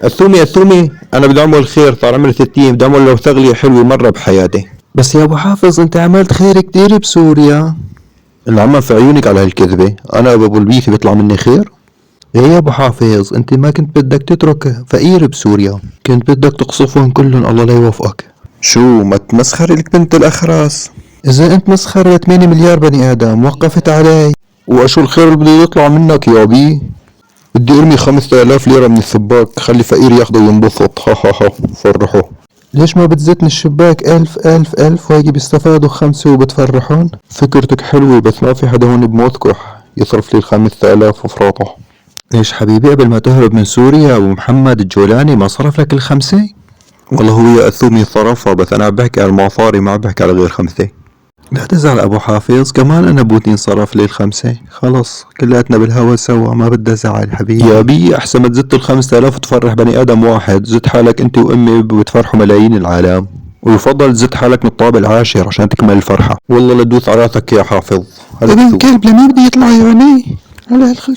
الثومي انا بدي اعمل خير، صار عمري 60، بدي اعمل له تغلية حلوة مرة بحياتي. بس يا ابو حافظ انت عملت خير كتير بسوريا. العمى في عيونك على هالكذبة، انا ابو البيث بيطلع مني خير؟ ايه يا ابو حافظ، انت ما كنت بدك تترك فقير بسوريا، كنت بدك تقصفهم كلهم، الله لا يوفقك. شو ما تمسخر لك بنت الاخراس؟ اذا انت مسخر ل 8 مليار بني ادم وقفت علي. واشو الخير اللي بده يطلع منك يا بي؟ بدي ارمي 5000 ليرة من السباك، خلي فقير ياخده وينبسط، ها ها ها، فرحه. ليش ما بتزتني الشباك 1000 وهيجي بيستفادوا 5 وبتفرحون؟ فكرتك حلوة بس ما في حدا هون بموثقه يصرف لي 5000 وفراطة. ليش حبيبي قبل ما تهرب من سوريا ابو محمد الجولاني ما صرف لك الخمسة؟ والله هو يا اثومي صرفها، بس انا عم بحكي على المصاري، ما عم بحكي على غير 5. لا تزعل ابو حافظ، كمان انا بوتين صرف لي الخمسة، خلص كلاتنا بالهوا سوا، ما بدي ازعل حبيبي. يا بي احسن ما تزت 5000 وتفرح بني ادم واحد، زت حالك انت وامي بتفرحوا ملايين العالم، ويفضل تزت حالك من الطابق العاشر عشان تكمل الفرحة. والله لدوس على راسك يا حافظ. ابن كلب لمين بده يطلع يعني؟ على الخير.